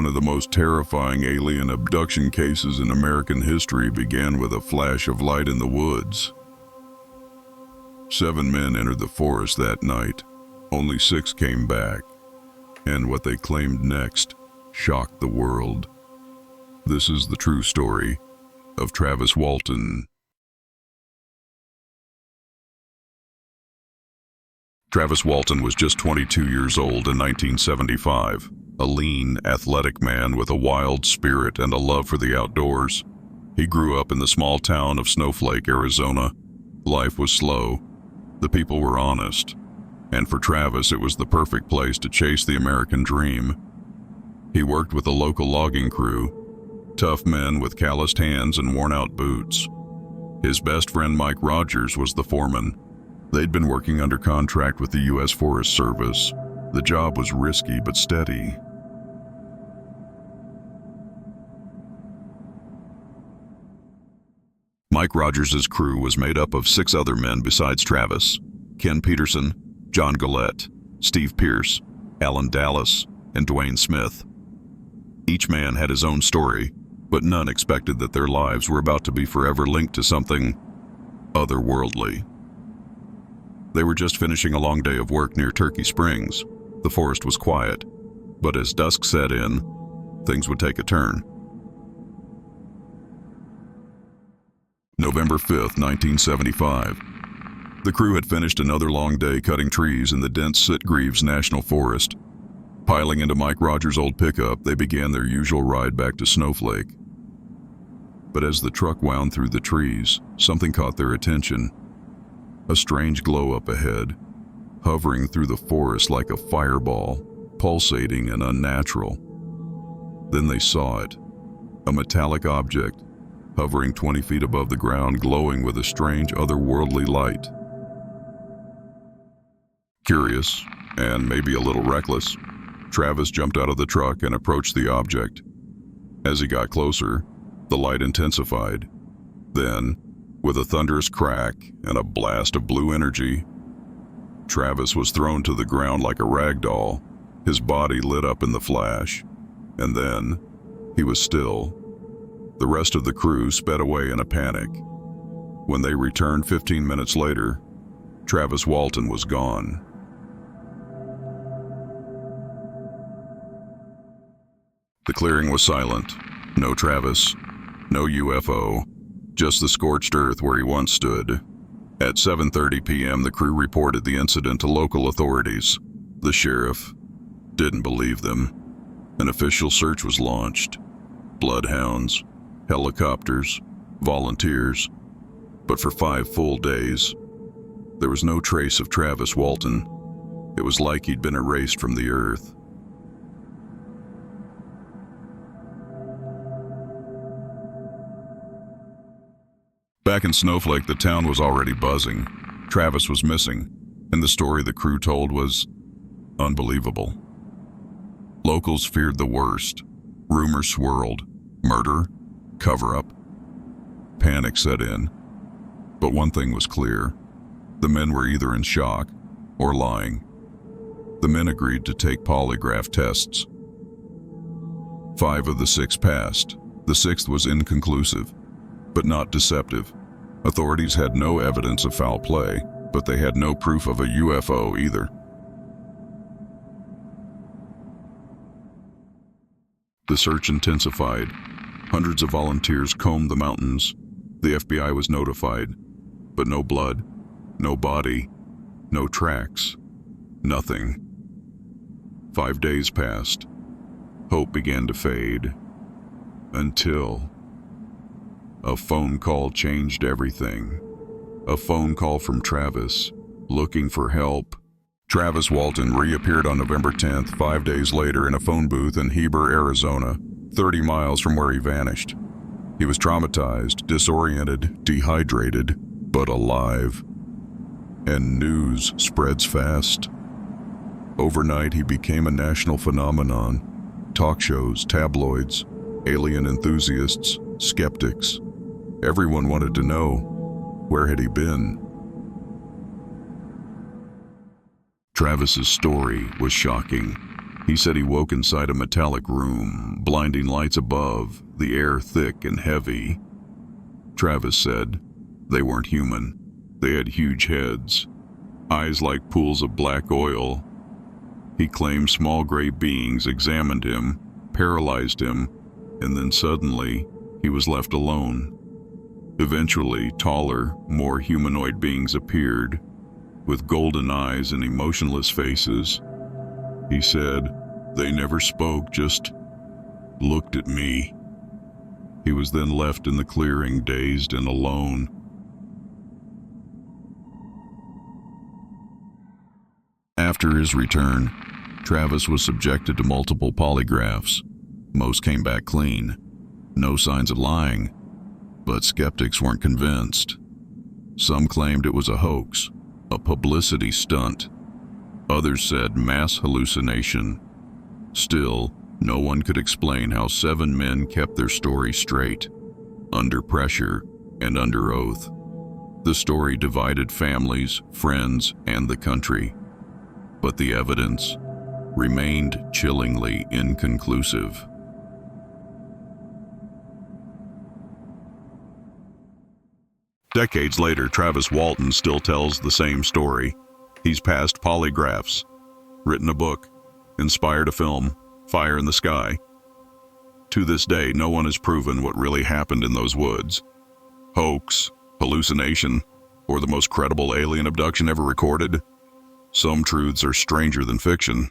One of the most terrifying alien abduction cases in American history began with a flash of light in the woods. 7 men entered the forest that night. Only 6 came back, and what they claimed next shocked the world. This is the true story of Travis Walton. Travis Walton was just 22 years old in 1975, a lean, athletic man with a wild spirit and a love for the outdoors. He grew up in the small town of Snowflake, Arizona. Life was slow. The people were honest. And for Travis, it was the perfect place to chase the American dream. He worked with a local logging crew, tough men with calloused hands and worn-out boots. His best friend Mike Rogers was the foreman. They'd been working under contract with the U.S. Forest Service. The job was risky but steady. Mike Rogers' crew was made up of 6 other men besides Travis: Ken Peterson, John Gillette, Steve Pierce, Alan Dallas, and Dwayne Smith. Each man had his own story, but none expected that their lives were about to be forever linked to something otherworldly. They were just finishing a long day of work near Turkey Springs. The forest was quiet, but as dusk set in, things would take a turn. November 5th, 1975. The crew had finished another long day cutting trees in the dense Sitgreaves National Forest. Piling into Mike Rogers' old pickup, they began their usual ride back to Snowflake. But as the truck wound through the trees, something caught their attention. A strange glow up ahead, hovering through the forest like a fireball, pulsating and unnatural. Then they saw it, a metallic object, hovering 20 feet above the ground, glowing with a strange otherworldly light. Curious, and maybe a little reckless, Travis jumped out of the truck and approached the object. As he got closer, the light intensified. Then, with a thunderous crack and a blast of blue energy, Travis was thrown to the ground like a rag doll. His body lit up in the flash, and then he was still. The rest of the crew sped away in a panic. When they returned 15 minutes later, Travis Walton was gone. The clearing was silent. No Travis, no UFO, just the scorched earth where he once stood. At 7:30 p.m., the crew reported the incident to local authorities. The sheriff didn't believe them. An official search was launched. Bloodhounds, helicopters, volunteers. But for 5 full days, there was no trace of Travis Walton. It was like he'd been erased from the earth. Back in Snowflake, the town was already buzzing. Travis was missing, and the story the crew told was unbelievable. Locals feared the worst. Rumors swirled. Murder, cover-up. Panic set in. But one thing was clear. The men were either in shock or lying. The men agreed to take polygraph tests. 5 of the 6 passed. The 6th was inconclusive, but not deceptive. Authorities had no evidence of foul play, but they had no proof of a UFO either. The search intensified. Hundreds of volunteers combed the mountains. The FBI was notified, but no blood, no body, no tracks, nothing. 5 days passed. Hope began to fade, until a phone call changed everything. A phone call from Travis, looking for help. Travis Walton reappeared on November 10th, 5 days later, in a phone booth in Heber, Arizona, 30 miles from where he vanished. He was traumatized, disoriented, dehydrated, but alive. And news spreads fast. Overnight, he became a national phenomenon. Talk shows, tabloids, alien enthusiasts, skeptics. Everyone wanted to know, where had he been? Travis's story was shocking. He said he woke inside a metallic room, blinding lights above, the air thick and heavy. Travis said they weren't human. They had huge heads, eyes like pools of black oil. He claimed small gray beings examined him, paralyzed him, and then suddenly he was left alone. Eventually, taller, more humanoid beings appeared, with golden eyes and emotionless faces. He said, "They never spoke, just looked at me." He was then left in the clearing, dazed and alone. After his return, Travis was subjected to multiple polygraphs. Most came back clean. No signs of lying, but skeptics weren't convinced. Some claimed it was a hoax, a publicity stunt. Others said mass hallucination. Still, no one could explain how 7 men kept their story straight, under pressure and under oath. The story divided families, friends, and the country. But the evidence remained chillingly inconclusive. Decades later, Travis Walton still tells the same story. He's passed polygraphs, written a book, inspired a film, Fire in the Sky. To this day, no one has proven what really happened in those woods. Hoax, hallucination, or the most credible alien abduction ever recorded? Some truths are stranger than fiction.